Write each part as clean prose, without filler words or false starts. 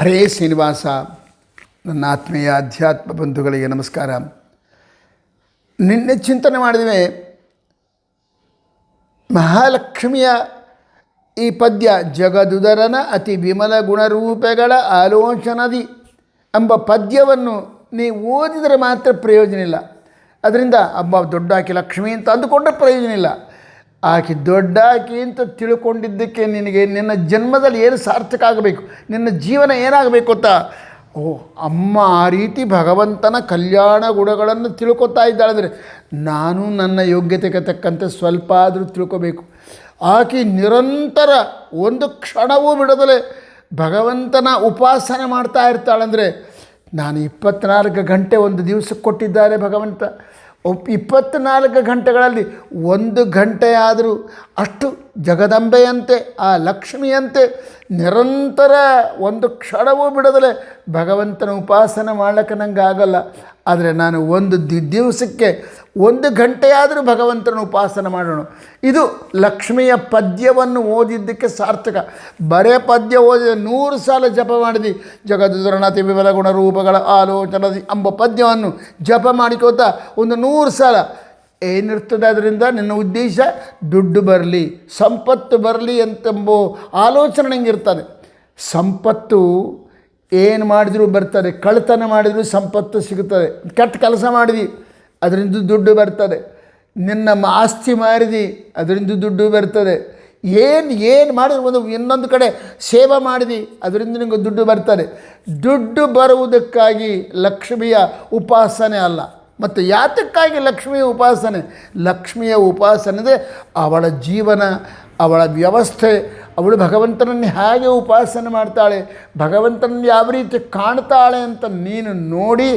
ಹರೇ ಶ್ರೀನಿವಾಸ. ನನ್ನ ಆತ್ಮೀಯ ಅಧ್ಯಾತ್ಮ ಬಂಧುಗಳಿಗೆ ನಮಸ್ಕಾರ. ನಿನ್ನೆ ಚಿಂತನೆ ಮಾಡಿದ್ವಿ ಮಹಾಲಕ್ಷ್ಮಿಯ ಈ ಪದ್ಯ ಜಗದುದರನ ಅತಿ ವಿಮಲ ಗುಣರೂಪಗಳ ಆಲೋಚನದಿ ಎಂಬ ಪದ್ಯವನ್ನು ನೀವು ಓದಿದರೆ ಮಾತ್ರ ಪ್ರಯೋಜನ ಇಲ್ಲ. ಅದರಿಂದ ದೊಡ್ಡಾಕಿ ಲಕ್ಷ್ಮಿ ಅಂತ ಅಂದುಕೊಂಡ್ರೆ ಪ್ರಯೋಜನ ಇಲ್ಲ. ಆಕೆ ದೊಡ್ಡಾಕಿ ಅಂತ ತಿಳ್ಕೊಂಡಿದ್ದಕ್ಕೆ ನಿನಗೆ ನಿನ್ನ ಜನ್ಮದಲ್ಲಿ ಏನು ಸಾರ್ಥಕ ಆಗಬೇಕು, ನಿನ್ನ ಜೀವನ ಏನಾಗಬೇಕು ಅಂತ ಅಮ್ಮ ಆ ರೀತಿ ಭಗವಂತನ ಕಲ್ಯಾಣ ಗುಣಗಳನ್ನು ತಿಳ್ಕೊತಾ ಇದ್ದಾಳೆ. ಅಂದರೆ ನಾನು ನನ್ನ ಯೋಗ್ಯತೆಗೆ ತಕ್ಕಂತೆ ಸ್ವಲ್ಪ ಆದರೂ ತಿಳ್ಕೋಬೇಕು. ಆಕೆ ನಿರಂತರ ಒಂದು ಕ್ಷಣವೂ ಬಿಡದಲೇ ಭಗವಂತನ ಉಪಾಸನೆ ಮಾಡ್ತಾ ಇರ್ತಾಳಂದರೆ ನಾನು 24 ಗಂಟೆ ಒಂದು ದಿವಸಕ್ಕೆ ಕೊಟ್ಟಿದ್ದಾರೆ ಭಗವಂತ. 24 ಗಂಟೆಗಳಲ್ಲಿ 1 ಗಂಟೆಯಾದರೂ ಅಷ್ಟು ಜಗದಂಬೆಯಂತೆ ಆ ಲಕ್ಷ್ಮಿಯಂತೆ ನಿರಂತರ ಒಂದು ಕ್ಷಣವೂ ಬಿಡದಲೇ ಭಗವಂತನ ಉಪಾಸನೆ ಮಾಡ್ಲಿಕ್ಕೆ ನನಗೆ ಆಗಲ್ಲ. ಆದರೆ ನಾನು ಒಂದು ದಿವಸಕ್ಕೆ 1 ಗಂಟೆಯಾದರೂ ಭಗವಂತನ ಉಪಾಸನೆ ಮಾಡೋಣ. ಇದು ಲಕ್ಷ್ಮಿಯ ಪದ್ಯವನ್ನು ಓದಿದ್ದಕ್ಕೆ ಸಾರ್ಥಕ. ಬರೇ ಪದ್ಯ ಓದಿದ 100 ಸಾಲ ಜಪ ಮಾಡಿದಿ ಜಗದುದರನಾತಿ ವಿಮಲ ಗುಣರೂಪಗಳ ಆಲೋಚನದಿ ಎಂಬ ಪದ್ಯವನ್ನು ಜಪ ಮಾಡಿಕೋತಾ ಒಂದು 100 ಸಾಲ ಏನಿರ್ತದೆ. ಅದರಿಂದ ನಿನ್ನ ಉದ್ದೇಶ ದುಡ್ಡು ಬರಲಿ, ಸಂಪತ್ತು ಬರಲಿ ಎಂತೆಂಬ ಆಲೋಚನೆ ನನಗಿರ್ತದೆ. ಸಂಪತ್ತು ಏನು ಮಾಡಿದರೂ ಬರ್ತದೆ, ಕಳ್ಳತನ ಮಾಡಿದರೂ ಸಂಪತ್ತು ಸಿಗುತ್ತದೆ. ಕೆಟ್ಟ ಕೆಲಸ ಮಾಡಿದಿ ಅದರಿಂದ ದುಡ್ಡು ಬರ್ತದೆ. ನಿನ್ನ ಆಸ್ತಿ ಮಾರಿದಿ ಅದರಿಂದ ದುಡ್ಡು ಬರ್ತದೆ. ಏನು ಮಾಡಿದ್ರು ಇನ್ನೊಂದು ಕಡೆ ಸೇವೆ ಮಾಡಿದಿ ಅದರಿಂದ ನಿಮಗೆ ದುಡ್ಡು ಬರ್ತದೆ. ದುಡ್ಡು ಬರುವುದಕ್ಕಾಗಿ ಲಕ್ಷ್ಮಿಯ ಉಪಾಸನೆ ಅಲ್ಲ. ಮತ್ತು ಯಾತಕ್ಕಾಗಿ ಲಕ್ಷ್ಮಿಯ ಉಪಾಸನೆ? ಲಕ್ಷ್ಮಿಯ ಉಪಾಸನೆ ಅಂದರೆ ಅವಳ ಜೀವನ, ಅವಳ ವ್ಯವಸ್ಥೆ, ಅವಳು ಭಗವಂತನನ್ನು ಹೇಗೆ ಉಪಾಸನೆ ಮಾಡ್ತಾಳೆ, ಭಗವಂತನನ್ನು ಯಾವ ರೀತಿ ಕಾಣ್ತಾಳೆ ಅಂತ ನೀನು ನೋಡಿ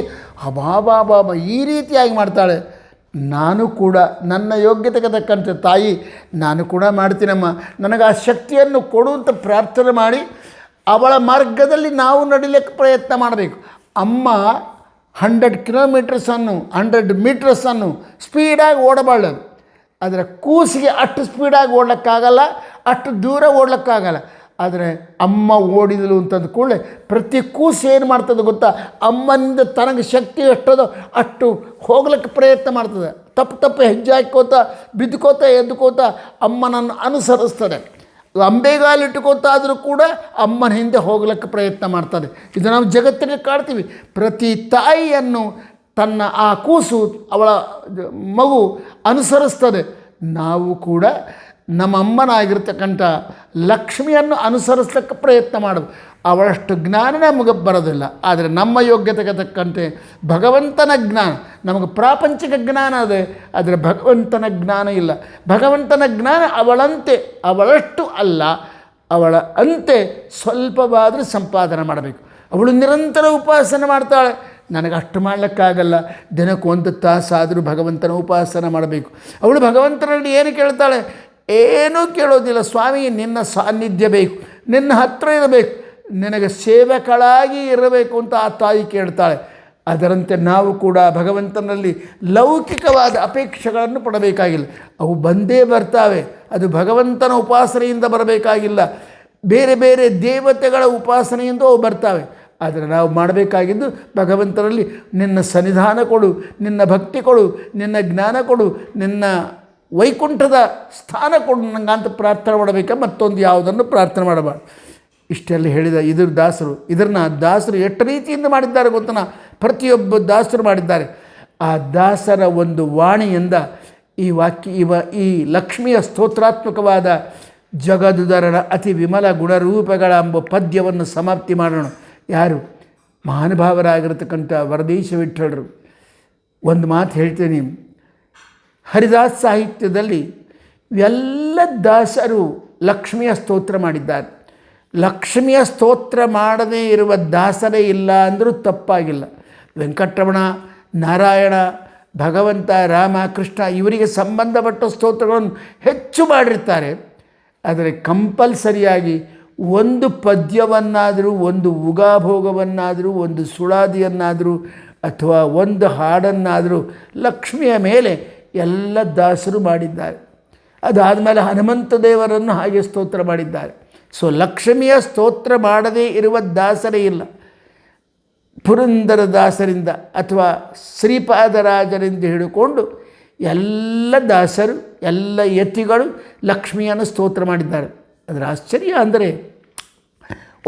ಅಬಾಬಾಬಾಬಾ ಈ ರೀತಿಯಾಗಿ ಮಾಡ್ತಾಳೆ. ನಾನು ಕೂಡ ನನ್ನ ಯೋಗ್ಯತೆಗೆ ತಕ್ಕಂತೆ ತಾಯಿ ನಾನು ಕೂಡ ಮಾಡ್ತೀನಮ್ಮ, ನನಗೆ ಆ ಶಕ್ತಿಯನ್ನು ಕೊಡು ಅಂತ ಪ್ರಾರ್ಥನೆ ಮಾಡಿ ಅವಳ ಮಾರ್ಗದಲ್ಲಿ ನಾವು ನಡಿಲಿಕ್ಕೆ ಪ್ರಯತ್ನ ಮಾಡಬೇಕು. ಅಮ್ಮ 100 ಕಿಲೋಮೀಟರ್ಸನ್ನು 100 ಮೀಟರ್ಸನ್ನು ಸ್ಪೀಡಾಗಿ ಓಡಬಾರ್ದು. ಆದರೆ ಕೂಸಿಗೆ ಅಷ್ಟು ಸ್ಪೀಡಾಗಿ ಓಡ್ಲಿಕ್ಕಾಗಲ್ಲ, ಅಷ್ಟು ದೂರ ಓಡ್ಲಿಕ್ಕಾಗಲ್ಲ. ಆದರೆ ಅಮ್ಮ ಓಡಿದಳು ಅಂತಂದ ಕೂಡಲೇ ಪ್ರತಿ ಕೂಸು ಏನು ಮಾಡ್ತದೆ ಗೊತ್ತಾ? ಅಮ್ಮನಿಂದ ತನಗೆ ಶಕ್ತಿ ಎಷ್ಟದೋ ಅಷ್ಟು ಹೋಗ್ಲಿಕ್ಕೆ ಪ್ರಯತ್ನ ಮಾಡ್ತದೆ. ತಪ್ಪು ಹೆಜ್ಜೆ ಹಾಕೋತಾ ಬಿದ್ದುಕೋತಾ ಎದ್ದುಕೋತಾ ಅಮ್ಮನನ್ನು ಅನುಸರಿಸ್ತದೆ. ಅಂಬೆಗಾಲಿಟ್ಟುಕೊತಾದರೂ ಕೂಡ ಅಮ್ಮನ ಹಿಂದೆ ಹೋಗ್ಲಿಕ್ಕೆ ಪ್ರಯತ್ನ ಮಾಡ್ತದೆ. ಇದು ನಾವು ಜಗತ್ತಿಗೆ ಕಾಡ್ತೀವಿ. ಪ್ರತಿ ತಾಯಿಯನ್ನು ತನ್ನ ಆ ಕೂಸು ಅವಳ ಮಗು ಅನುಸರಿಸ್ತದೆ. ನಾವು ಕೂಡ ನಮ್ಮ ಅಮ್ಮನಾಗಿರ್ತಕ್ಕಂಥ ಲಕ್ಷ್ಮಿಯನ್ನು ಅನುಸರಿಸ್ಲಿಕ್ಕೆ ಪ್ರಯತ್ನ ಮಾಡೋದು. ಅವಳಷ್ಟು ಜ್ಞಾನ ನಮಗೆ ಬರೋದಿಲ್ಲ. ಆದರೆ ನಮ್ಮ ಯೋಗ್ಯತೆಗೆ ತಕ್ಕಂತೆ ಭಗವಂತನ ಜ್ಞಾನ, ನಮಗೆ ಪ್ರಾಪಂಚಿಕ ಜ್ಞಾನ ಅದೇ, ಆದರೆ ಭಗವಂತನ ಜ್ಞಾನ ಇಲ್ಲ. ಭಗವಂತನ ಜ್ಞಾನ ಅವಳಷ್ಟು ಅಲ್ಲ, ಅವಳ ಅಂತೆ ಸ್ವಲ್ಪವಾದರೂ ಸಂಪಾದನೆ ಮಾಡಬೇಕು. ಅವಳು ನಿರಂತರ ಉಪಾಸನೆ ಮಾಡ್ತಾಳೆ. ನನಗೆ ಅಷ್ಟು ಮಾಡಲಿಕ್ಕಾಗಲ್ಲ, ದಿನಕ್ಕೆ 1 ತಾಸಾದರೂ ಭಗವಂತನ ಉಪಾಸನೆ ಮಾಡಬೇಕು. ಅವಳು ಭಗವಂತನಲ್ಲಿ ಏನು ಕೇಳ್ತಾಳೆ? ಏನೂ ಕೇಳೋದಿಲ್ಲ. ಸ್ವಾಮಿ ನಿನ್ನ ಸಾನ್ನಿಧ್ಯ ಬೇಕು, ನಿನ್ನ ಹತ್ತಿರ ಇರಬೇಕು, ನಿನಗೆ ಸೇವಕಳಾಗಿ ಇರಬೇಕು ಅಂತ ಆ ತಾಯಿ ಕೇಳ್ತಾಳೆ. ಅದರಂತೆ ನಾವು ಕೂಡ ಭಗವಂತನಲ್ಲಿ ಲೌಕಿಕವಾದ ಅಪೇಕ್ಷೆಗಳನ್ನು ಪಡಬೇಕಾಗಿಲ್ಲ. ಅವು ಬಂದೇ ಬರ್ತಾವೆ. ಅದು ಭಗವಂತನ ಉಪಾಸನೆಯಿಂದ ಬರಬೇಕಾಗಿಲ್ಲ, ಬೇರೆ ಬೇರೆ ದೇವತೆಗಳ ಉಪಾಸನೆಯಿಂದ ಅವು ಬರ್ತಾವೆ. ಆದರೆ ನಾವು ಮಾಡಬೇಕಾಗಿದ್ದು ಭಗವಂತನಲ್ಲಿ ನಿನ್ನ ಸನ್ನಿಧಾನ ಕೊಡು, ನಿನ್ನ ಭಕ್ತಿ ಕೊಡು, ನಿನ್ನ ಜ್ಞಾನ ಕೊಡು, ನಿನ್ನ ವೈಕುಂಠದ ಸ್ಥಾನ ಕೊಡು ನನಗಂತ ಪ್ರಾರ್ಥನೆ ಮಾಡಬೇಕಾ, ಮತ್ತೊಂದು ಯಾವುದನ್ನು ಪ್ರಾರ್ಥನೆ ಮಾಡಬಾರ್ದು. ಇಷ್ಟೆಲ್ಲ ಹೇಳಿದ ಇದನ್ನು ದಾಸರು ಎಷ್ಟು ರೀತಿಯಿಂದ ಮಾಡಿದ್ದಾರೆ ಗೊತ್ತನ? ಪ್ರತಿಯೊಬ್ಬ ದಾಸರು ಮಾಡಿದ್ದಾರೆ. ಆ ದಾಸರ ಒಂದು ವಾಣಿಯಿಂದ ಈ ಈ ಲಕ್ಷ್ಮಿಯ ಸ್ತೋತ್ರಾತ್ಮಕವಾದ ಜಗದುದರನ ಅತಿ ವಿಮಲ ಗುಣರೂಪಗಳ ಎಂಬ ಪದ್ಯವನ್ನು ಸಮಾಪ್ತಿ ಮಾಡೋಣ. ಯಾರು? ಮಹಾನುಭಾವರಾಗಿರ್ತಕ್ಕಂಥ ವರದೇಶ ವಿಠ್ಠಲರು. ಒಂದು ಮಾತು ಹೇಳ್ತೀನಿ, ಹರಿದಾಸ್ ಸಾಹಿತ್ಯದಲ್ಲಿ ಎಲ್ಲ ದಾಸರು ಲಕ್ಷ್ಮಿಯ ಸ್ತೋತ್ರ ಮಾಡಿದ್ದಾರೆ. ಲಕ್ಷ್ಮಿಯ ಸ್ತೋತ್ರ ಮಾಡದೇ ಇರುವ ದಾಸರೇ ಇಲ್ಲ ಅಂದರೂ ತಪ್ಪಾಗಿಲ್ಲ. ವೆಂಕಟರಮಣ, ನಾರಾಯಣ, ಭಗವಂತ, ರಾಮ, ಕೃಷ್ಣ ಇವರಿಗೆ ಸಂಬಂಧಪಟ್ಟ ಸ್ತೋತ್ರಗಳನ್ನು ಹೆಚ್ಚು ಮಾಡಿರ್ತಾರೆ. ಆದರೆ ಕಂಪಲ್ಸರಿಯಾಗಿ ಒಂದು ಪದ್ಯವನ್ನಾದರೂ, ಒಂದು ಉಗಾಭೋಗವನ್ನಾದರೂ, ಒಂದು ಸುಳಾದಿಯನ್ನಾದರೂ ಅಥವಾ ಒಂದು ಹಾಡನ್ನಾದರೂ ಲಕ್ಷ್ಮಿಯ ಮೇಲೆ ಎಲ್ಲ ದಾಸರು ಮಾಡಿದ್ದಾರೆ. ಅದಾದಮೇಲೆ ಹನುಮಂತ ದೇವರನ್ನು ಹಾಗೆ ಸ್ತೋತ್ರ ಮಾಡಿದ್ದಾರೆ. ಸೊ ಲಕ್ಷ್ಮಿಯ ಸ್ತೋತ್ರ ಮಾಡದೇ ಇರುವ ದಾಸರೇ ಇಲ್ಲ. ಪುರಂದರ ದಾಸರಿಂದ ಅಥವಾ ಶ್ರೀಪಾದರಾಜರಿಂದ ಹಿಡಿದುಕೊಂಡು ಎಲ್ಲ ದಾಸರು, ಎಲ್ಲ ಯತಿಗಳು ಲಕ್ಷ್ಮಿಯನ್ನು ಸ್ತೋತ್ರ ಮಾಡಿದ್ದಾರೆ. ಅದರ ಆಶ್ಚರ್ಯ ಅಂದರೆ,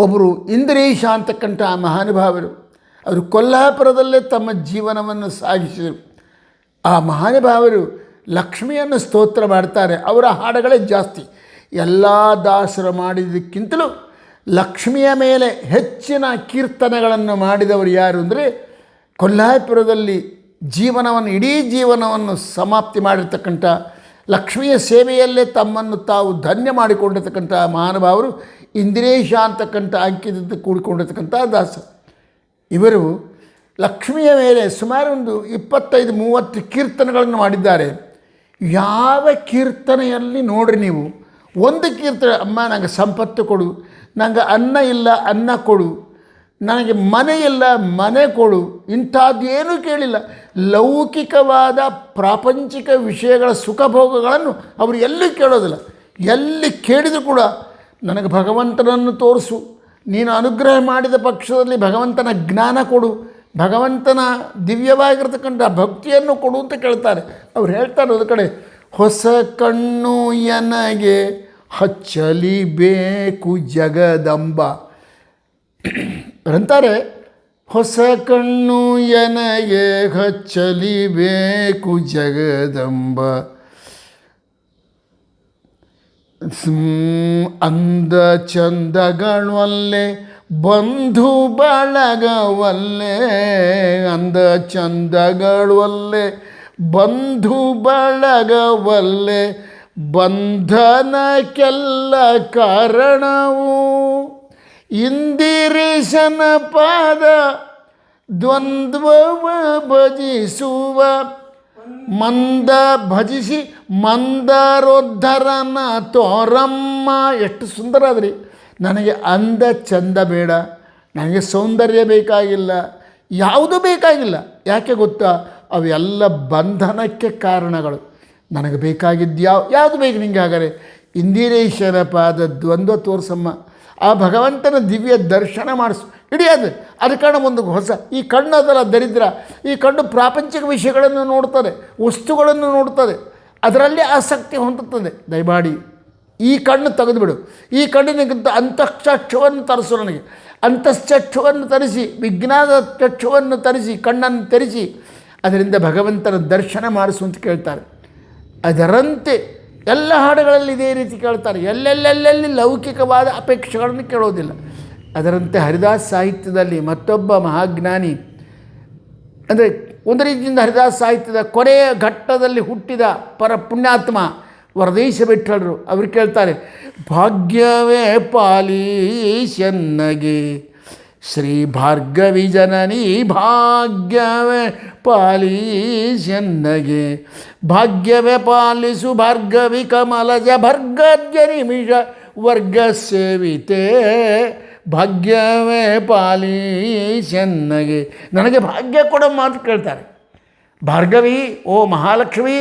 ಒಬ್ಬರು ಇಂದ್ರೇಶ ಅಂತಕ್ಕಂಥ ಮಹಾನುಭಾವರು, ಅವರು ಕೊಲ್ಹಾಪುರದಲ್ಲೇ ತಮ್ಮ ಜೀವನವನ್ನು ಸಾಗಿಸಿದರು. ಆ ಮಹಾನುಭಾವರು ಲಕ್ಷ್ಮಿಯನ್ನು ಸ್ತೋತ್ರ ಮಾಡ್ತಾರೆ. ಅವರ ಹಾಡುಗಳೇ ಜಾಸ್ತಿ. ಎಲ್ಲ ದಾಸರು ಮಾಡಿದ್ದಕ್ಕಿಂತಲೂ ಲಕ್ಷ್ಮಿಯ ಮೇಲೆ ಹೆಚ್ಚಿನ ಕೀರ್ತನೆಗಳನ್ನು ಮಾಡಿದವರು ಯಾರು ಅಂದರೆ, ಕೊಲ್ಹಾಪುರದಲ್ಲಿ ಜೀವನವನ್ನು, ಇಡೀ ಜೀವನವನ್ನು ಸಮಾಪ್ತಿ ಮಾಡಿರ್ತಕ್ಕಂಥ, ಲಕ್ಷ್ಮಿಯ ಸೇವೆಯಲ್ಲೇ ತಮ್ಮನ್ನು ತಾವು ಧನ್ಯ ಮಾಡಿಕೊಂಡಿರ್ತಕ್ಕಂಥ ಮಹಾನುಭಾವರು ಇಂದಿರೇಶ ಅಂತಕ್ಕಂಥ ಅಂಕಿತದಿಂದ ಕೂಡಿಕೊಂಡಿರ್ತಕ್ಕಂಥ ದಾಸ. ಇವರು ಲಕ್ಷ್ಮಿಯ ಮೇಲೆ ಸುಮಾರು ಒಂದು 25-30 ಕೀರ್ತನೆಗಳನ್ನು ಮಾಡಿದ್ದಾರೆ. ಯಾವ ಕೀರ್ತನೆಯಲ್ಲಿ ನೋಡ್ರಿ ನೀವು, ಒಂದು ಕೀರ್ತನೆ, ಅಮ್ಮ ನನಗೆ ಸಂಪತ್ತು ಕೊಡು, ನನಗೆ ಅನ್ನ ಇಲ್ಲ ಅನ್ನ ಕೊಡು, ನನಗೆ ಮನೆ ಇಲ್ಲ ಮನೆ ಕೊಡು, ಇಂಥದ್ದೇನೂ ಕೇಳಿಲ್ಲ. ಲೌಕಿಕವಾದ ಪ್ರಾಪಂಚಿಕ ವಿಷಯಗಳ ಸುಖಭೋಗಗಳನ್ನು ಅವರು ಎಲ್ಲಿ ಕೇಳೋದಿಲ್ಲ. ಎಲ್ಲಿ ಕೇಳಿದರೂ ಕೂಡ ನನಗೆ ಭಗವಂತನನ್ನು ತೋರಿಸು, ನೀನು ಅನುಗ್ರಹ ಮಾಡಿದ ಪಕ್ಷದಲ್ಲಿ ಭಗವಂತನ ಜ್ಞಾನ ಕೊಡು, ಭಗವಂತನ ದಿವ್ಯವಾಗಿರ್ತಕ್ಕಂಥ ಭಕ್ತಿಯನ್ನು ಕೊಡು ಅಂತ ಕೇಳ್ತಾರೆ. ಅವ್ರು ಹೇಳ್ತಾರೆ ಒಂದು ಕಡೆ, ಹೊಸ ಕಣ್ಣು ಎನಗೆ ಹಚ್ಚಲಿಬೇಕು ಜಗದಂಬ ಅಂತಾರೆ. ಹೊಸ ಕಣ್ಣು ಎನಗೆ ಹಚ್ಚಲಿಬೇಕು ಜಗದಂಬ, ಅಂದ ಚಂದಗಳಲ್ಲೇ ಬಂಧು ಬಳಗವಲ್ಲೇ, ಅಂದ ಚಂದಗಳಲ್ಲೇ ಬಂಧು ಬಳಗವಲ್ಲೇ, ಬಂಧನಕ್ಕೆಲ್ಲ ಕಾರಣವು ಇಂದಿರೇಶನ ಪಾದ ದ್ವಂದ್ವವ ಭಜಿಸುವ, ಮಂದ ಭಜಿಸಿ ಮಂದರೋದ್ಧರನ ತೋರಮ್ಮ. ಎಷ್ಟು ಸುಂದರ ಅದ್ರಿ. ನನಗೆ ಅಂದ ಚಂದ ಬೇಡ, ನನಗೆ ಸೌಂದರ್ಯ ಬೇಕಾಗಿಲ್ಲ, ಯಾವುದೂ ಬೇಕಾಗಿಲ್ಲ. ಯಾಕೆ ಗೊತ್ತಾ? ಅವೆಲ್ಲ ಬಂಧನಕ್ಕೆ ಕಾರಣಗಳು. ನನಗೆ ಬೇಕಾಗಿದ್ದು ಯಾವುದು ಬೇಕು ನಿಮಗೆ? ಹಾಗಾದರೆ ಇಂದಿರೇಶನ ಪಾದ ದ್ವಂದ್ವ ತೋರಿಸಮ್ಮ, ಆ ಭಗವಂತನ ದಿವ್ಯ ದರ್ಶನ ಮಾಡಿಸು. ಇಡೀ ಅದು ಕಾರಣ ಒಂದು ಹೊಸ, ಈ ಕಣ್ಣು ಅದರ ದರಿದ್ರ, ಈ ಕಣ್ಣು ಪ್ರಾಪಂಚಿಕ ವಿಷಯಗಳನ್ನು ನೋಡ್ತದೆ, ವಸ್ತುಗಳನ್ನು ನೋಡ್ತದೆ, ಅದರಲ್ಲಿ ಆಸಕ್ತಿ ಹೊಂದುತ್ತದೆ. ದಯಮಾಡಿ ಈ ಕಣ್ಣು ತೆಗೆದುಬಿಡು. ಈ ಕಣ್ಣಿನಿಗಿಂತ ಅಂತಃಚಕ್ಷುವನ್ನು ತರಿಸು. ನನಗೆ ಅಂತಶ್ಚಕ್ಷುವನ್ನು ತರಿಸಿ, ವಿಜ್ಞಾನದ ಚಕ್ಷುವನ್ನು ತರಿಸಿ, ಕಣ್ಣನ್ನು ತೆರೆಸಿ ಅದರಿಂದ ಭಗವಂತನ ದರ್ಶನ ಮಾಡಿಸು ಅಂತ ಕೇಳ್ತಾರೆ. ಅದರಂತೆ ಎಲ್ಲ ಹಾಡುಗಳಲ್ಲಿ ಇದೇ ರೀತಿ ಕೇಳ್ತಾರೆ. ಎಲ್ಲೆಲ್ಲೆಲ್ಲಿ ಲೌಕಿಕವಾದ ಅಪೇಕ್ಷೆಗಳನ್ನು ಕೇಳೋದಿಲ್ಲ. ಅದರಂತೆ ಹರಿದಾಸ್ ಸಾಹಿತ್ಯದಲ್ಲಿ ಮತ್ತೊಬ್ಬ ಮಹಾಜ್ಞಾನಿ, ಅಂದರೆ ಒಂದು ರೀತಿಯಿಂದ ಹರಿದಾಸ್ ಸಾಹಿತ್ಯದ ಕೊನೆಯ ಘಟ್ಟದಲ್ಲಿ ಹುಟ್ಟಿದ ಪುಣ್ಯಾತ್ಮ ವರದೇಶ ವಿಠ್ಠಲರು. ಅವರು ಕೇಳ್ತಾರೆ, ಭಾಗ್ಯವೇ ಪಾಲೀಶನ್ನಗೆ ಶ್ರೀ ಭಾರ್ಗವಿ ಜನನಿ, ಭಾಗ್ಯವೇ ಪಾಲೀಶನ್ನಗೆ, ಭಾಗ್ಯವೇ ಪಾಲಿಸು ಭಾರ್ಗವಿ ಕಮಲಜ ಭರ್ಗಜ್ಯ ನಿಮಿಷ ವರ್ಗ ಸೇವಿತೆ, ಭಾಗ್ಯವೇ ಪಾಲೀಶನ್ನಗೆ, ನನಗೆ ಭಾಗ್ಯ ಕೊಡೋ ಮಾತು ಕೇಳ್ತಾರೆ. ಭಾರ್ಗವಿ, ಓ ಮಹಾಲಕ್ಷ್ಮಿ,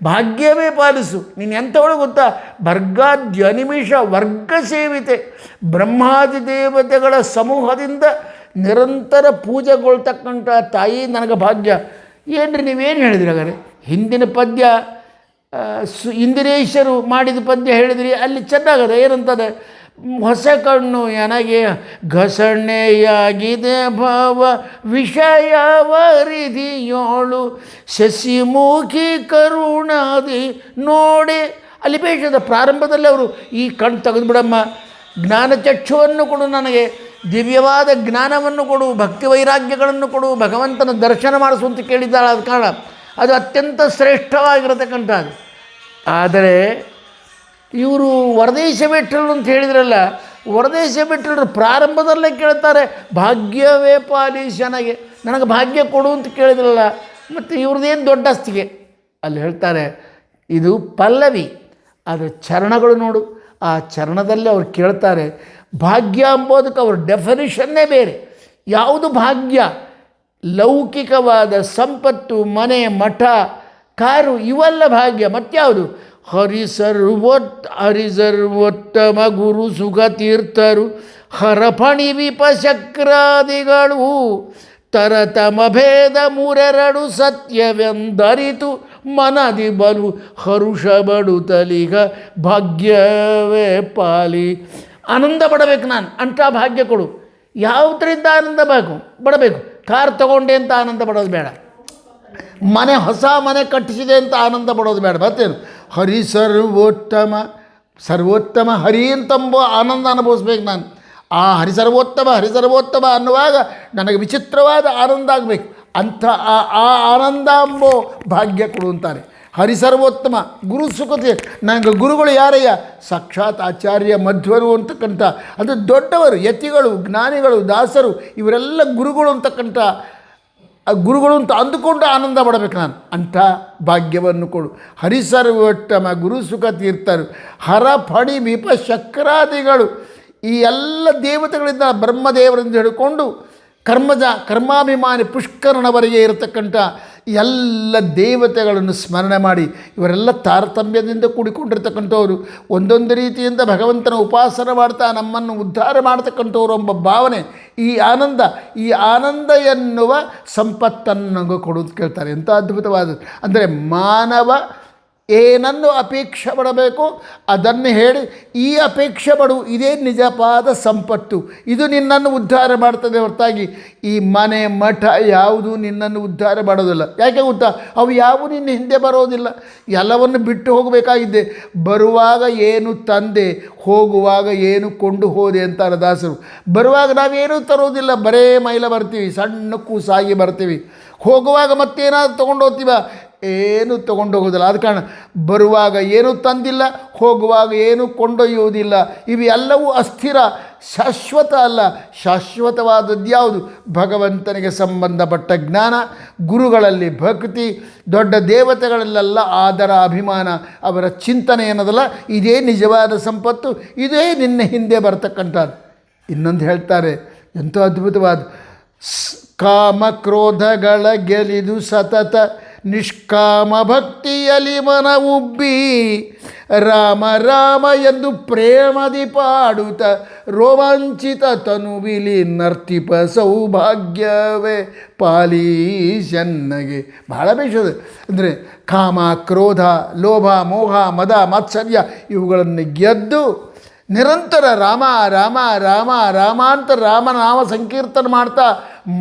ಭಾಗ್ಯವೇ ಪಾಲಿಸು. ನೀನು ಎಂಥವಳು ಗೊತ್ತಾ? ಭರ್ಗಾದ್ಯನಿಮಿಷ ವರ್ಗ ಸೇವಿತೆ, ಬ್ರಹ್ಮಾದಿ ದೇವತೆಗಳ ಸಮೂಹದಿಂದ ನಿರಂತರ ಪೂಜೆಗೊಳ್ತಕ್ಕಂಥ ತಾಯಿ ನನಗೆ ಭಾಗ್ಯ. ಏನ್ರಿ ನೀವೇನು ಹೇಳಿದ್ರಿ? ಹಾಗಾದ್ರೆ ಹಿಂದಿನ ಪದ್ಯ ಇಂದಿರೇಶರು ಮಾಡಿದ ಪದ್ಯ ಹೇಳಿದ್ರಿ, ಅಲ್ಲಿ ಚೆನ್ನಾಗದೆ. ಏನಂತದೆ? ಹೊಸ ಕಣ್ಣು ನನಗೆ ಘಸಣೆಯಾಗಿದೆ ಭಾವ ವಿಷಯವರಿದಿಯೋಳು ಶಶಿಮುಖಿ ಕರುಣಾದಿ ನೋಡಿ. ಅಲ್ಲಿ ಬೇಷದ ಪ್ರಾರಂಭದಲ್ಲಿ ಅವರು ಈ ಕಣ್ಣು ತೆಗೆದುಬಿಡಮ್ಮ, ಜ್ಞಾನಚಕ್ಷುವನ್ನು ಕೊಡು, ನನಗೆ ದಿವ್ಯವಾದ ಜ್ಞಾನವನ್ನು ಕೊಡು, ಭಕ್ತಿ ವೈರಾಗ್ಯಗಳನ್ನು ಕೊಡು, ಭಗವಂತನ ದರ್ಶನ ಮಾಡಿಸು ಅಂತ ಕೇಳಿದ್ದಾಳೆ. ಅದು ಕಾರಣ ಅದು ಅತ್ಯಂತ ಶ್ರೇಷ್ಠವಾಗಿರತಕ್ಕಂಥದ್ದು. ಆದರೆ ಇವರು ವರದೇಶ ವಿಠ್ಠಲರು ಅಂತ ಹೇಳಿದ್ರಲ್ಲ, ವರದೇಶ ವಿಠ್ಠಲರು ಪ್ರಾರಂಭದಲ್ಲೇ ಕೇಳ್ತಾರೆ, ಭಾಗ್ಯವೇ ಪಾಲೀಶನಗೆ, ನನಗೆ ಭಾಗ್ಯ ಕೊಡು ಅಂತ ಕೇಳಿದ್ರಲ್ಲ. ಮತ್ತು ಇವ್ರದ್ದೇನು ದೊಡ್ಡ ಅಸ್ತಿಗೆ? ಅಲ್ಲಿ ಹೇಳ್ತಾರೆ, ಇದು ಪಲ್ಲವಿ, ಆದರೆ ಚರಣಗಳು ನೋಡು. ಆ ಚರಣದಲ್ಲಿ ಅವ್ರು ಕೇಳ್ತಾರೆ, ಭಾಗ್ಯ ಅಂಬೋದಕ್ಕೆ ಅವ್ರ ಡೆಫಿನಿಷನ್ನೇ ಬೇರೆ. ಯಾವುದು ಭಾಗ್ಯ? ಲೌಕಿಕವಾದ ಸಂಪತ್ತು, ಮನೆ, ಮಠ, ಕಾರು, ಇವೆಲ್ಲ ಭಾಗ್ಯ. ಮತ್ಯಾವುದು? ಹರಿಸರ್ವೋತ್ತಮ ಗುರು ಸುಖತೀರ್ಥರು ಹರಪಣಿ ವಿಪಶಕ್ರಾದಿಗಳು ತರತಮ ಭೇದ ಮೂರೆರಡು ಸತ್ಯವೆಂದರಿತು ಮನದಿ ಬಲು ಹರುಷ ಬಡುತ್ತಲಿಗ ಭಾಗ್ಯವೇ ಪಾಲಿ. ಆನಂದ ಪಡಬೇಕು ನಾನು, ಅಂಥ ಭಾಗ್ಯ ಕೊಡು. ಯಾವುದರಿಂದ ಆನಂದ ಪಡಬೇಕು? ಕಾರ್ ತಗೊಂಡೆ ಅಂತ ಆನಂದ ಪಡೋದು ಬೇಡ, ಹೊಸ ಮನೆ ಕಟ್ಟಿಸಿದೆ ಅಂತ ಆನಂದ ಪಡೋದು ಬೇಡ. ಮತ್ತೇನು? ಸರ್ವೋತ್ತಮ ಹರಿ ಅಂತಂಬೋ ಆನಂದ ಅನುಭವಿಸ್ಬೇಕು ನಾನು. ಆ ಹರಿಸರ್ವೋತ್ತಮ ಅನ್ನುವಾಗ ನನಗೆ ವಿಚಿತ್ರವಾದ ಆನಂದ ಆಗಬೇಕು. ಅಂಥ ಆ ಆನಂದ ಎಂಬೋ ಭಾಗ್ಯ ಕೊಡು ಅಂತಾರೆ. ಹರಿಸರ್ವೋತ್ತಮ ಗುರು ಸುಖತೆ. ನನಗೆ ಗುರುಗಳು ಯಾರಯ್ಯ? ಸಾಕ್ಷಾತ್ ಆಚಾರ್ಯ ಮಧ್ವರು ಅಂತಕ್ಕಂಥ, ಅದು ದೊಡ್ಡವರು, ಯತಿಗಳು, ಜ್ಞಾನಿಗಳು, ದಾಸರು, ಇವರೆಲ್ಲ ಗುರುಗಳು ಅಂತಕ್ಕಂಥ, ಗುರುಗಳು ಅಂತ ಅಂದುಕೊಂಡು ಆನಂದ ಪಡಬೇಕು ನಾನು. ಅಂಥ ಭಾಗ್ಯವನ್ನು ಕೊಡು. ಹರಿಸರ್ವೋತ್ತಮ ಗುರು ಸುಖ ತೀರ್ಥರು ಹರಫಣಿ ವಿಪಶಕ್ರಾದಿಗಳು, ಈ ಎಲ್ಲ ದೇವತೆಗಳಿಂದ ಬ್ರಹ್ಮದೇವರಿಂದ ಹಿಡ್ಕೊಂಡು ಕರ್ಮಾಭಿಮಾನಿ ಪುಷ್ಕರನವರೆಗೆ ಇರತಕ್ಕಂಥ ಎಲ್ಲ ದೇವತೆಗಳನ್ನು ಸ್ಮರಣೆ ಮಾಡಿ, ಇವರೆಲ್ಲ ತಾರತಮ್ಯದಿಂದ ಕೂಡಿಕೊಂಡಿರ್ತಕ್ಕಂಥವ್ರು, ಒಂದೊಂದು ರೀತಿಯಿಂದ ಭಗವಂತನ ಉಪಾಸನೆ ಮಾಡ್ತಾ ನಮ್ಮನ್ನು ಉದ್ಧಾರ ಮಾಡ್ತಕ್ಕಂಥವ್ರು ಎಂಬ ಭಾವನೆ. ಈ ಆನಂದ ಎನ್ನುವ ಸಂಪತ್ತನ್ನು ನನಗೆ ಕೊಡೋದು ಕೇಳ್ತಾರೆ. ಎಂಥ ಅದ್ಭುತವಾದದ್ದು ಅಂದರೆ, ಮಾನವ ಏನನ್ನು ಅಪೇಕ್ಷೆ ಪಡಬೇಕು ಅದನ್ನು ಹೇಳಿ, ಈ ಅಪೇಕ್ಷೆ ಪಡು, ಇದೇ ನಿಜವಾದ ಸಂಪತ್ತು, ಇದು ನಿನ್ನನ್ನು ಉದ್ಧಾರ ಮಾಡ್ತದೆ ಹೊರತಾಗಿ ಈ ಮನೆ ಮಠ ಯಾವುದು ನಿನ್ನನ್ನು ಉದ್ಧಾರ ಮಾಡೋದಿಲ್ಲ. ಯಾಕೆ ಗೊತ್ತಾ? ಅವು ಯಾವು ನಿನ್ನ ಹಿಂದೆ ಬರೋದಿಲ್ಲ. ಎಲ್ಲವನ್ನು ಬಿಟ್ಟು ಹೋಗಬೇಕಾಗಿದ್ದೆ. ಬರುವಾಗ ಏನು ತಂದೆ, ಹೋಗುವಾಗ ಏನು ಕೊಂಡು ಹೋದೆ ಅಂತಾರೆ ದಾಸರು. ಬರುವಾಗ ನಾವೇನೂ ತರೋದಿಲ್ಲ, ಬರೇ ಮೈಲ ಬರ್ತೀವಿ, ಸಣ್ಣ ಕೂಸಾಗಿ ಬರ್ತೀವಿ. ಹೋಗುವಾಗ ಮತ್ತೇನಾದ್ರು ತೊಗೊಂಡು ಹೋಗ್ತೀವ? ಏನು ತೊಗೊಂಡು ಹೋಗೋದಿಲ್ಲ. ಆದ ಕಾರಣ ಬರುವಾಗ ಏನೂ ತಂದಿಲ್ಲ, ಹೋಗುವಾಗ ಏನು ಕೊಂಡೊಯ್ಯುವುದಿಲ್ಲ. ಇವು ಎಲ್ಲವೂ ಅಸ್ಥಿರ, ಶಾಶ್ವತ ಅಲ್ಲ. ಶಾಶ್ವತವಾದದ್ದು ಯಾವುದು? ಭಗವಂತನಿಗೆ ಸಂಬಂಧಪಟ್ಟ ಜ್ಞಾನ, ಗುರುಗಳಲ್ಲಿ ಭಕ್ತಿ, ದೊಡ್ಡ ದೇವತೆಗಳಲ್ಲೆಲ್ಲ ಆದರ ಅಭಿಮಾನ, ಅವರ ಚಿಂತನೆ ಏನದಲ್ಲ, ಇದೇ ನಿಜವಾದ ಸಂಪತ್ತು, ಇದೇ ನಿನ್ನ ಹಿಂದೆ ಬರ್ತಕ್ಕಂಥದ್ದು. ಇನ್ನೊಂದು ಹೇಳ್ತಾರೆ, ಎಂಥ ಅದ್ಭುತವಾದ, ಕಾಮ ಕ್ರೋಧಗಳ ಗೆಲಿದು ಸತತ ನಿಷ್ಕಾಮ ಭಕ್ತಿಯಲ್ಲಿ ಮನ ಉಬ್ಬಿ ರಾಮ ರಾಮ ಎಂದು ಪ್ರೇಮದಿ ಪಾಡುತ್ತ ರೋಮಾಂಚಿತ ತನುವಿಲಿ ನರ್ತಿಪ ಸೌಭಾಗ್ಯವೇ ಪಾಲೀಶನ್ನಗೆ. ಬಹಳ ಬೇಷದು. ಅಂದರೆ ಕಾಮ ಕ್ರೋಧ ಲೋಭ ಮೋಹ ಮದ ಮಾತ್ಸರ್ಯ ಇವುಗಳನ್ನು ಗೆದ್ದು ನಿರಂತರ ರಾಮ ರಾಮ ರಾಮ ರಾಮ ಅಂತ ರಾಮನಾಮ ಸಂಕೀರ್ತನ ಮಾಡ್ತಾ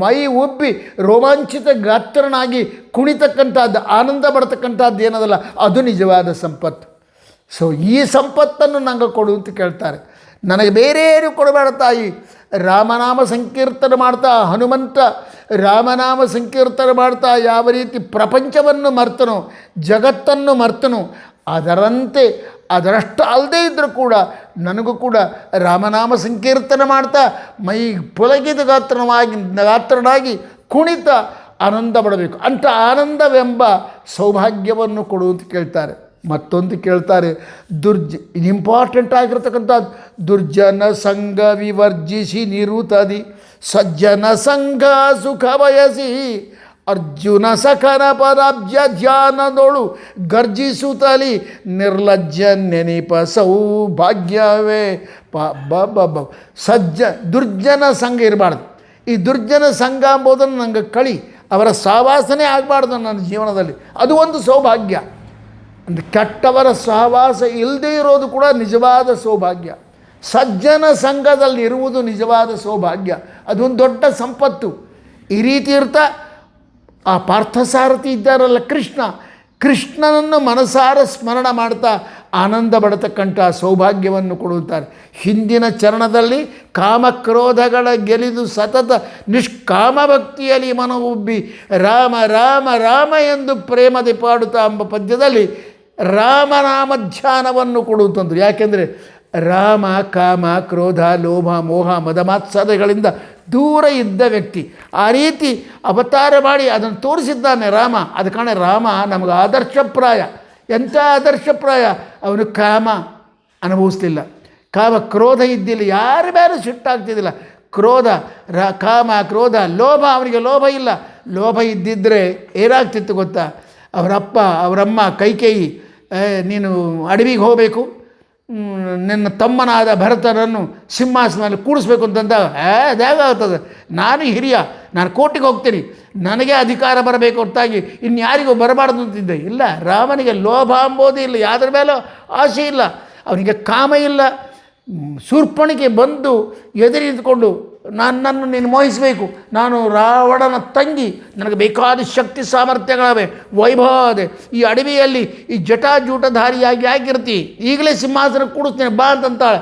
ಮೈ ಉಬ್ಬಿ ರೋಮಾಂಚಿತ ಗಾತ್ರನಾಗಿ ಕುಣಿತಕ್ಕಂಥದ್ದು, ಆನಂದ ಪಡ್ತಕ್ಕಂಥದ್ದು ಏನದಲ್ಲ, ಅದು ನಿಜವಾದ ಸಂಪತ್ತು. ಸೊ ಈ ಸಂಪತ್ತನ್ನು ನಂಗೆ ಕೊಡು ಅಂತ ಕೇಳ್ತಾರೆ. ನನಗೆ ಬೇರೆ ಏನು ಕೊಡಬೇಡ ತಾಯಿ. ರಾಮನಾಮ ಸಂಕೀರ್ತನ ಮಾಡ್ತಾ ಹನುಮಂತ ರಾಮನಾಮ ಸಂಕೀರ್ತನ ಮಾಡ್ತಾ ಯಾವ ರೀತಿ ಪ್ರಪಂಚವನ್ನು ಮರ್ತನೋ, ಜಗತ್ತನ್ನು ಮರ್ತನೋ, ಅದರಷ್ಟು ಅಲ್ಲದೇ ಇದ್ದರೂ ಕೂಡ ನನಗೂ ಕೂಡ ರಾಮನಾಮ ಸಂಕೀರ್ತನ ಮಾಡ್ತಾ ಮೈ ಪೊಲಗಿದ ಗಾತ್ರನಾಗಿ ಕುಣಿತ ಆನಂದ ಪಡಬೇಕು. ಅಂಥ ಆನಂದವೆಂಬ ಸೌಭಾಗ್ಯವನ್ನು ಕೊಡು ಅಂತ ಕೇಳ್ತಾರೆ. ಮತ್ತೊಂದು ಕೇಳ್ತಾರೆ, ಇದು ಇಂಪಾರ್ಟೆಂಟ್ ಆಗಿರ್ತಕ್ಕಂಥದ್ದು, ದುರ್ಜನ ಸಂಘ ವಿವರ್ಜಿಸಿ ನಿರುತದಿ ಸಜ್ಜನ ಸಂಘ ಸುಖ ಬಯಸಿ ಅರ್ಜುನ ಸಖನ ಪದಾಬ್ಜ ಧ್ಯಾನದೊಳು ಗರ್ಜಿಸುತ್ತಲಿ ನಿರ್ಲಜ್ಜ ನೆನಪ ಸೌಭಾಗ್ಯವೇ ದುರ್ಜನ ಸಂಘ ಇರಬಾರ್ದು. ಈ ದುರ್ಜನ ಸಂಘ ಎಂಬುದನ್ನು ನನಗೆ ಕಳಿ, ಅವರ ಸಹವಾಸನೆ ಆಗಬಾರ್ದು ನನ್ನ ಜೀವನದಲ್ಲಿ. ಅದು ಒಂದು ಸೌಭಾಗ್ಯ. ಅಂದರೆ ಕೆಟ್ಟವರ ಸಹವಾಸ ಇಲ್ಲದೇ ಇರೋದು ಕೂಡ ನಿಜವಾದ ಸೌಭಾಗ್ಯ. ಸಜ್ಜನ ಸಂಘದಲ್ಲಿ ಇರುವುದು ನಿಜವಾದ ಸೌಭಾಗ್ಯ. ಅದೊಂದು ದೊಡ್ಡ ಸಂಪತ್ತು. ಈ ರೀತಿ ಇರ್ತಾ ಆ ಪಾರ್ಥಸಾರಥಿ ಇದ್ದಾರಲ್ಲ ಕೃಷ್ಣನನ್ನು ಮನಸಾರ ಸ್ಮರಣ ಮಾಡ್ತಾ ಆನಂದ ಪಡತಕ್ಕಂಥ ಸೌಭಾಗ್ಯವನ್ನು ಕೊಡುತ್ತಾರೆ. ಹಿಂದಿನ ಚರಣದಲ್ಲಿ ಕಾಮಕ್ರೋಧಗಳ ಗೆಲಿದು ಸತತ ನಿಷ್ಕಾಮ ಭಕ್ತಿಯಲ್ಲಿ ಮನ ಉಬ್ಬಿ ರಾಮ ರಾಮ ರಾಮ ಎಂದು ಪ್ರೇಮದಿ ಪಾಡುತ್ತಾ ಎಂಬ ಪದ್ಯದಲ್ಲಿ ರಾಮನಾಮ ಧ್ಯಾನವನ್ನು ಕೊಡುತ್ತಂದರು. ಯಾಕೆಂದರೆ ರಾಮ ಕಾಮ ಕ್ರೋಧ ಲೋಭ ಮೋಹ ಮದಮಾತ್ಸರ್ಯಗಳಿಂದ ದೂರ ಇದ್ದ ವ್ಯಕ್ತಿ. ಆ ರೀತಿ ಅವತಾರ ಮಾಡಿ ಅದನ್ನು ತೋರಿಸಿದ್ದಾನೆ ರಾಮ. ಅದ ಕಾರಣ ರಾಮ ನಮಗೆ ಆದರ್ಶಪ್ರಾಯ. ಎಂಥ ಆದರ್ಶಪ್ರಾಯ! ಅವನು ಕಾಮ ಅನುಭವಿಸ್ತಿಲ್ಲ, ಕಾಮ ಕ್ರೋಧ ಇದ್ದಿಲ್ಲ, ಯಾರ ಬೇರೆ ಸಿಟ್ಟಾಗ್ತಿದ್ದಿಲ್ಲ. ಕಾಮ ಕ್ರೋಧ ಲೋಭ, ಅವನಿಗೆ ಲೋಭ ಇಲ್ಲ. ಲೋಭ ಇದ್ದಿದ್ದರೆ ಏನಾಗ್ತಿತ್ತು ಗೊತ್ತಾ? ಅವರಪ್ಪ ಅವರಮ್ಮ ಕೈಕೇಯಿ ನೀನು ಅಡವಿಗೆ ಹೋಗಬೇಕು, ನಿನ್ನ ತಮ್ಮನಾದ ಭರತನನ್ನು ಸಿಂಹಾಸನದಲ್ಲಿ ಕೂಡಿಸ್ಬೇಕು ಅಂತಂದಾಗ ಅದಾಗ್ತದೆ, ನಾನು ಹಿರಿಯ, ನಾನು ಕೋರ್ಟಿಗೆ ಹೋಗ್ತೀನಿ, ನನಗೆ ಅಧಿಕಾರ ಬರಬೇಕು ಹೊರತಾಗಿ ಇನ್ಯಾರಿಗೂ ಬರಬಾರ್ದು ಅಂತಿದ್ದೆ. ಇಲ್ಲ, ರಾಮನಿಗೆ ಲೋಭ ಅಂಬೋದೇ ಇಲ್ಲ, ಯಾವುದ್ರ ಮೇಲೂ ಆಸೆ ಇಲ್ಲ, ಅವನಿಗೆ ಕಾಮ ಇಲ್ಲ. ಶೂರ್ಪಣಿಗೆ ಬಂದು ಎದುರು ನಿಂತ್ಕೊಂಡು ನನ್ನನ್ನು ನೀನು ಮೋಹಿಸಬೇಕು, ನಾನು ರಾವಣನ ತಂಗಿ, ನನಗೆ ಬೇಕಾದ ಶಕ್ತಿ ಸಾಮರ್ಥ್ಯಗಳವೆ, ವೈಭವ ಅದೆ, ಈ ಅಡವಿಯಲ್ಲಿ ಈ ಜಟಾಜೂಟಧಾರಿಯಾಗಿ ಆಗಿರ್ತಿ, ಈಗಲೇ ಸಿಂಹಾಸನ ಕೂಡಿಸ್ತೇನೆ ಬಾ ಅಂತಂತಾಳೆ.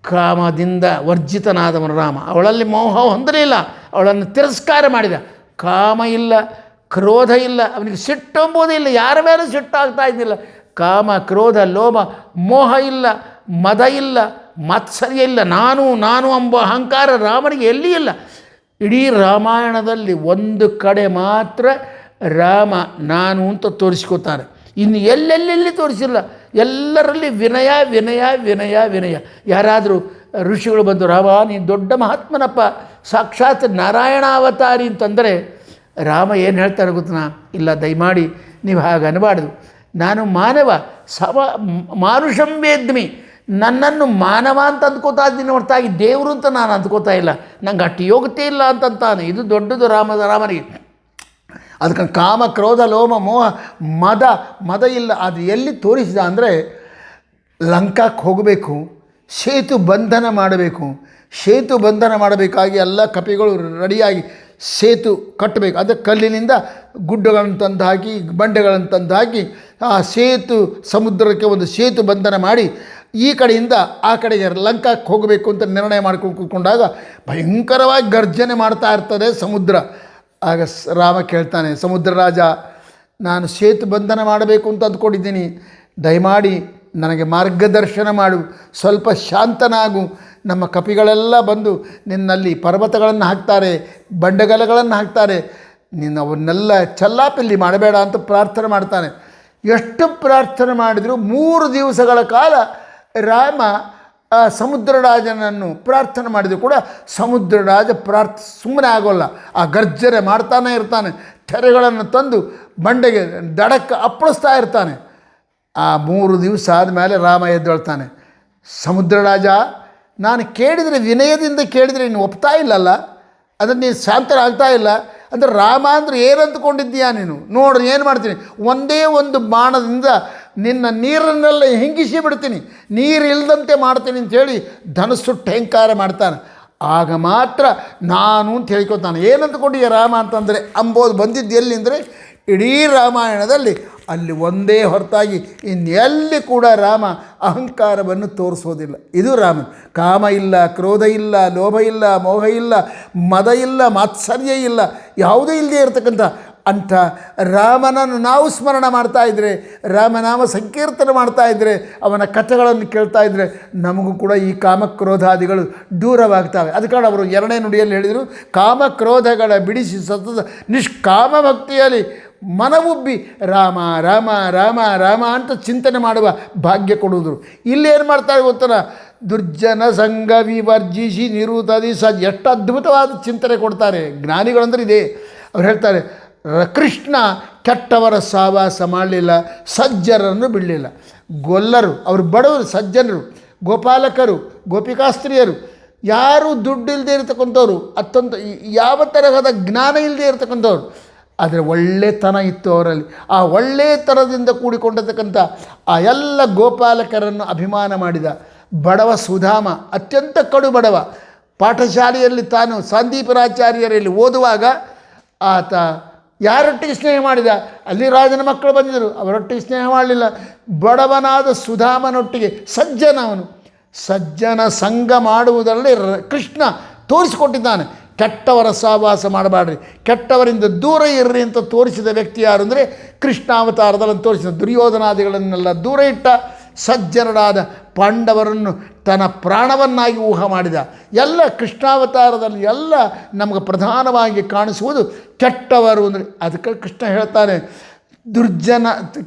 ಕಾಮದಿಂದ ವರ್ಜಿತನಾದವನು ರಾಮ. ಅವಳಲ್ಲಿ ಮೋಹ ಹೊಂದಲಿಲ್ಲ, ಅವಳನ್ನು ತಿರಸ್ಕಾರ ಮಾಡಿದ. ಕಾಮ ಇಲ್ಲ, ಕ್ರೋಧ ಇಲ್ಲ, ಅವನಿಗೆ ಸಿಟ್ಟು ಎಂಬುದೇ ಇಲ್ಲ, ಯಾರ ಮೇಲೂ ಸಿಟ್ಟಾಗ್ತಾ ಇದ್ದಿಲ್ಲ. ಕಾಮ, ಕ್ರೋಧ, ಲೋಭ, ಮೋಹ ಇಲ್ಲ, ಮದ ಇಲ್ಲ, ಮಾತ್ಸರ್ಯ ಇಲ್ಲ, ನಾನು ಎಂಬ ಅಹಂಕಾರ ರಾಮನಿಗೆ ಎಲ್ಲಿ ಇಲ್ಲ. ಇಡೀ ರಾಮಾಯಣದಲ್ಲಿ ಒಂದು ಕಡೆ ಮಾತ್ರ ರಾಮ ನಾನು ಅಂತ ತೋರಿಸ್ಕೋತಾನೆ, ಇನ್ನು ಎಲ್ಲೆಲ್ಲೆಲ್ಲಿ ತೋರಿಸಿಲ್ಲ. ಎಲ್ಲರಲ್ಲಿ ವಿನಯ ವಿನಯ ವಿನಯ ವಿನಯ. ಯಾರಾದರೂ ಋಷಿಗಳು ಬಂದು, ರಾಮ ನೀನು ದೊಡ್ಡ ಮಹಾತ್ಮನಪ್ಪ, ಸಾಕ್ಷಾತ್ ನಾರಾಯಣಾವತಾರಿ ಅಂತಂದರೆ ರಾಮ ಏನು ಹೇಳ್ತಾರೆ ಗೊತ್ತನಾ? ಇಲ್ಲ, ದಯಮಾಡಿ ನೀವು ಹಾಗೆ ಅನ್ನಬಾರ್ದು, ನಾನು ಮಾನವ, ಮಾನುಷಂ ವೇದ್ಮಿ, ನನ್ನನ್ನು ಮಾನವ ಅಂತ ಅಂದ್ಕೋತಾ ಇದ್ದೀನಿ ಹೊರತಾಗಿ ದೇವರು ಅಂತ ನಾನು ಅಂದ್ಕೋತಾ ಇಲ್ಲ, ನಂಗೆ ಅಷ್ಟು ಯೋಗ್ಯತೆ ಇಲ್ಲ ಅಂತಂತಾನೆ. ಇದು ದೊಡ್ಡದು ರಾಮನಿಗೆ. ಅದಕ್ಕೆ ಕಾಮ, ಕ್ರೋಧ, ಲೋಮ, ಮೋಹ, ಮದ ಇಲ್ಲ. ಅದು ಎಲ್ಲಿ ತೋರಿಸಿದ ಅಂದರೆ, ಲಂಕಾಕ್ಕೆ ಹೋಗಬೇಕು, ಸೇತು ಬಂಧನ ಮಾಡಬೇಕು. ಸೇತು ಬಂಧನ ಮಾಡಬೇಕಾಗಿ ಎಲ್ಲ ಕಪಿಗಳು ರೆಡಿಯಾಗಿ ಸೇತು ಕಟ್ಟಬೇಕು. ಅದಕ್ಕೆ ಕಲ್ಲಿನಿಂದ ಗುಡ್ಡಗಳನ್ನು ತಂದು ಹಾಕಿ, ಬಂಡೆಗಳನ್ನು ತಂದು ಹಾಕಿ, ಆ ಸೇತು ಸಮುದ್ರಕ್ಕೆ ಒಂದು ಸೇತು ಬಂಧನ ಮಾಡಿ ಈ ಕಡೆಯಿಂದ ಆ ಕಡೆಗೆ ಲಂಕಾಕ್ಕೆ ಹೋಗಬೇಕು ಅಂತ ನಿರ್ಣಯ ಮಾಡ್ಕೊಂಡು ಕೂತ್ಕೊಂಡಾಗ ಭಯಂಕರವಾಗಿ ಗರ್ಜನೆ ಮಾಡ್ತಾ ಇರ್ತದೆ ಸಮುದ್ರ. ಆಗ ರಾಮ ಕೇಳ್ತಾನೆ, ಸಮುದ್ರ ರಾಜ, ನಾನು ಸೇತು ಬಂಧನ ಮಾಡಬೇಕು ಅಂತ ಅಂದ್ಕೊಂಡಿದ್ದೀನಿ, ದಯಮಾಡಿ ನನಗೆ ಮಾರ್ಗದರ್ಶನ ಮಾಡು, ಸ್ವಲ್ಪ ಶಾಂತನಾಗು. ನಮ್ಮ ಕಪಿಗಳೆಲ್ಲ ಬಂದು ನಿನ್ನಲ್ಲಿ ಪರ್ವತಗಳನ್ನು ಹಾಕ್ತಾರೆ, ಬಂಡೆಗಲಗಳನ್ನು ಹಾಕ್ತಾರೆ, ನೀನು ಅವನ್ನೆಲ್ಲ ಚಲ್ಲಾಪಿಲ್ಲಿ ಮಾಡಬೇಡ ಅಂತ ಪ್ರಾರ್ಥನೆ ಮಾಡ್ತಾನೆ. ಎಷ್ಟು ಪ್ರಾರ್ಥನೆ ಮಾಡಿದರೂ 3 ದಿವಸಗಳ ಕಾಲ ರಾಮ ಸಮುದ್ರರಾಜನನ್ನು ಪ್ರಾರ್ಥನೆ ಮಾಡಿದರೂ ಕೂಡ ಸಮುದ್ರರಾಜ ಸುಮ್ಮನೆ ಆಗೋಲ್ಲ. ಆ ಗರ್ಜನೆ ಮಾಡ್ತಾನೆ ಇರ್ತಾನೆ, ತೆರೆಗಳನ್ನು ತಂದು ಬಂಡೆಗೆ ದಡಕ್ಕೆ ಅಪ್ಪಳಿಸ್ತಾ ಇರ್ತಾನೆ. ಆ 3 ದಿವಸ ಆದಮೇಲೆ ರಾಮ ಎದ್ದೇಳ್ತಾನೆ, ಸಮುದ್ರರಾಜ, ನಾನು ಕೇಳಿದರೆ ವಿನಯದಿಂದ ಕೇಳಿದರೆ ನೀನು ಒಪ್ತಾ ಇಲ್ಲಲ್ಲ, ಅದನ್ನು ನೀನು ಶಾಂತರಾಗ್ತಾ ಇಲ್ಲ ಅಂದರೆ ರಾಮ ಅಂದರೆ ಏನು ಅಂದ್ಕೊಂಡಿದ್ದೀಯಾ ನೀನು? ನೋಡ್ರಿ ಏನು ಮಾಡ್ತೀನಿ, ಒಂದೇ ಒಂದು ಬಾಣದಿಂದ ನಿನ್ನ ನೀರನ್ನೆಲ್ಲ ಹಿಂಗಿಸಿ ಬಿಡ್ತೀನಿ, ನೀರು ಇಲ್ಲದಂತೆ ಮಾಡ್ತೀನಿ ಅಂಥೇಳಿ ಧನಸ್ಸುಟ್ಟು ಹೆಂಕಾರ ಮಾಡ್ತಾನೆ. ಆಗ ಮಾತ್ರ ನಾನು ಅಂತ ಹೇಳ್ಕೊತಾನೆ. ಏನಂತಕೊಂಡಿಯ ರಾಮ ಅಂತಂದರೆ ಅಂಬೋದು ಬಂದಿದ್ದು ಎಲ್ಲಿ ಅಂದರೆ ಇಡೀ ರಾಮಾಯಣದಲ್ಲಿ ಅಲ್ಲಿ ಒಂದೇ ಹೊರತಾಗಿ ಇನ್ನೆಲ್ಲಿ ಕೂಡ ರಾಮ ಅಹಂಕಾರವನ್ನು ತೋರಿಸೋದಿಲ್ಲ. ಇದು ರಾಮನ್. ಕಾಮ ಇಲ್ಲ, ಕ್ರೋಧ ಇಲ್ಲ, ಲೋಭ ಇಲ್ಲ, ಮೋಹ ಇಲ್ಲ, ಮದ ಇಲ್ಲ, ಮಾತ್ಸರ್ಯ ಇಲ್ಲ, ಯಾವುದೂ ಇಲ್ಲದೆ ಇರತಕ್ಕಂಥ ಅಂಥ ರಾಮನನ್ನು ನಾವು ಸ್ಮರಣ ಮಾಡ್ತಾಯಿದ್ರೆ, ರಾಮನಾಮ ಸಂಕೀರ್ತನೆ ಮಾಡ್ತಾಯಿದ್ರೆ, ಅವನ ಕಥೆಗಳನ್ನು ಕೇಳ್ತಾ ಇದ್ದರೆ ನಮಗೂ ಕೂಡ ಈ ಕಾಮಕ್ರೋಧಾದಿಗಳು ದೂರವಾಗ್ತವೆ. ಅದು ಕಾರಣ ಅವರು 2ನೇ ನುಡಿಯಲ್ಲಿ ಹೇಳಿದರು, ಕಾಮಕ್ರೋಧಗಳ ಬಿಡಿಸಿ ಸತತ ನಿಷ್ಕಾಮ ಭಕ್ತಿಯಲ್ಲಿ ಮನವುಬ್ಬಿ ರಾಮ ರಾಮ ರಾಮ ರಾಮ ಅಂತ ಚಿಂತನೆ ಮಾಡುವ ಭಾಗ್ಯ ಕೊಡುವುದು. ಇಲ್ಲೇನು ಮಾಡ್ತಾರೆ ಗೊತ್ತನ, ದುರ್ಜನ ಸಂಘ ವಿವರ್ಜಿಸಿ ನಿರುತದಿ ಎಷ್ಟು ಅದ್ಭುತವಾದ ಚಿಂತನೆ ಕೊಡ್ತಾರೆ ಜ್ಞಾನಿಗಳಂದ್ರೆ ಇದೆ. ಅವ್ರು ಹೇಳ್ತಾರೆ, ಕೃಷ್ಣ ಕೆಟ್ಟವರ ಸಹವಾಸ ಮಾಡಲಿಲ್ಲ, ಸಜ್ಜನರನ್ನು ಬಿಡಲಿಲ್ಲ. ಗೊಲ್ಲರು, ಅವರು ಬಡವರು, ಸಜ್ಜನರು, ಗೋಪಾಲಕರು, ಗೋಪಿಕಾಸ್ತ್ರೀಯರು, ಯಾರು ದುಡ್ಡು ಇಲ್ಲದೆ ಇರತಕ್ಕಂಥವ್ರು, ಅತ್ತಂತ ಯಾವ ತರಹದ ಜ್ಞಾನ ಇಲ್ಲದೆ ಇರತಕ್ಕಂಥವ್ರು, ಆದರೆ ಒಳ್ಳೆತನ ಇತ್ತು ಅವರಲ್ಲಿ. ಆ ಒಳ್ಳೆತನದಿಂದ ಕೂಡಿಕೊಂಡಿರ್ತಕ್ಕಂಥ ಆ ಎಲ್ಲ ಗೋಪಾಲಕರನ್ನು ಅಭಿಮಾನ ಮಾಡಿದ. ಬಡವ ಸುಧಾಮ, ಅತ್ಯಂತ ಕಡು ಬಡವ, ಪಾಠಶಾಲೆಯಲ್ಲಿ ತಾನು ಸಂದೀಪರಾಚಾರ್ಯರಲ್ಲಿ ಓದುವಾಗ ಆತ ಯಾರೊಟ್ಟಿಗೆ ಸ್ನೇಹ ಮಾಡಿದ? ಅಲ್ಲಿ ರಾಜನ ಮಕ್ಕಳು ಬಂದಿದ್ದರು, ಅವರೊಟ್ಟಿಗೆ ಸ್ನೇಹ ಮಾಡಲಿಲ್ಲ. ಬಡವನಾದ ಸುಧಾಮನೊಟ್ಟಿಗೆ ಸಜ್ಜನ, ಅವನು ಸಜ್ಜನ ಸಂಘ ಮಾಡುವುದರಲ್ಲಿ ಕೃಷ್ಣ ತೋರಿಸಿಕೊಟ್ಟಿದ್ದಾನೆ. ಕೆಟ್ಟವರ ಸಹವಾಸ ಮಾಡಬೇಡ್ರಿ, ಕೆಟ್ಟವರಿಂದ ದೂರ ಇರ್ರಿ ಅಂತ ತೋರಿಸಿದ ವ್ಯಕ್ತಿ ಯಾರು ಅಂದರೆ ಕೃಷ್ಣಾವತಾರದಲ್ಲಿ ತೋರಿಸಿದ. ದುರ್ಯೋಧನಾದಿಗಳನ್ನೆಲ್ಲ ದೂರ ಇಟ್ಟ, ಸಜ್ಜನರಾದ ಪಾಂಡವರನ್ನು ತನ್ನ ಪ್ರಾಣವನ್ನಾಗಿ ಊಹ ಮಾಡಿದ. ಎಲ್ಲ ಕೃಷ್ಣಾವತಾರದಲ್ಲಿ ಎಲ್ಲ ನಮಗೆ ಪ್ರಧಾನವಾಗಿ ಕಾಣಿಸುವುದು ಕೆಟ್ಟವರು ಅಂದರೆ. ಅದಕ್ಕೆ ಕೃಷ್ಣ ಹೇಳ್ತಾನೆ,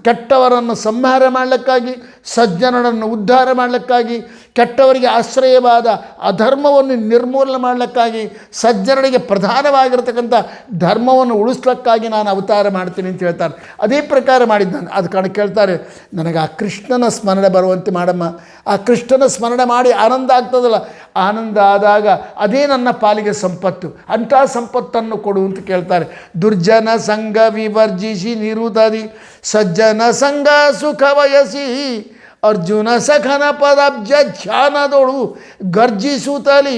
ಕೆಟ್ಟವರನ್ನು ಸಂಹಾರ ಮಾಡಲಿಕ್ಕಾಗಿ ಸಜ್ಜನರನ್ನು ಉದ್ಧಾರ ಮಾಡಲಿಕ್ಕಾಗಿ, ಕೆಟ್ಟವರಿಗೆ ಆಶ್ರಯವಾದ ಅಧರ್ಮವನ್ನು ನಿರ್ಮೂಲನೆ ಮಾಡಲಿಕ್ಕಾಗಿ, ಸಜ್ಜನರಿಗೆ ಪ್ರಧಾನವಾಗಿರತಕ್ಕಂಥ ಧರ್ಮವನ್ನು ಉಳಿಸ್ಲಿಕ್ಕಾಗಿ ನಾನು ಅವತಾರ ಮಾಡ್ತೀನಿ ಅಂತ ಹೇಳ್ತಾರೆ. ಅದೇ ಪ್ರಕಾರ ಮಾಡಿದ್ದಾನೆ. ಅದು ಕಾರಣ ಕೇಳ್ತಾರೆ, ನನಗೆ ಆ ಕೃಷ್ಣನ ಸ್ಮರಣೆ ಬರುವಂತೆ ಮಾಡಮ್ಮ. ಆ ಕೃಷ್ಣನ ಸ್ಮರಣೆ ಮಾಡಿ ಆನಂದ ಆಗ್ತದಲ್ಲ, ಆನಂದ ಆದಾಗ ಅದೇ ನನ್ನ ಪಾಲಿಗೆ ಸಂಪತ್ತು, ಅಂಥ ಸಂಪತ್ತನ್ನು ಕೊಡು ಅಂತ ಕೇಳ್ತಾರೆ. ದುರ್ಜನ ಸಂಘ ವಿವರ್ಜಿಸಿ ನಿರುತದಿ ಸಜ್ಜನ ಸಂಘ ಸುಖ ವಯಸಿ ಅರ್ಜುನ ಸಖನ ಪದಾಬ್ಜ ಧ್ಯಾನದೊಳು ಗರ್ಜಿಸುತ್ತಲಿ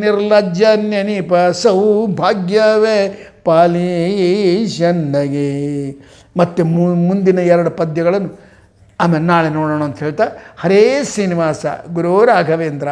ನಿರ್ಲಜ್ಜ ನೆನಪ ಸೌಭಾಗ್ಯವೇ ಪಾಲೀಶನ್ನಗೆ. ಮತ್ತು ಮುಂದಿನ 2 ಪದ್ಯಗಳನ್ನು ಆಮೇಲೆ ನಾಳೆ ನೋಡೋಣ ಅಂತ ಹೇಳ್ತಾ, ಹರೇ ಶ್ರೀನಿವಾಸ ಗುರೋ ರಾಘವೇಂದ್ರ.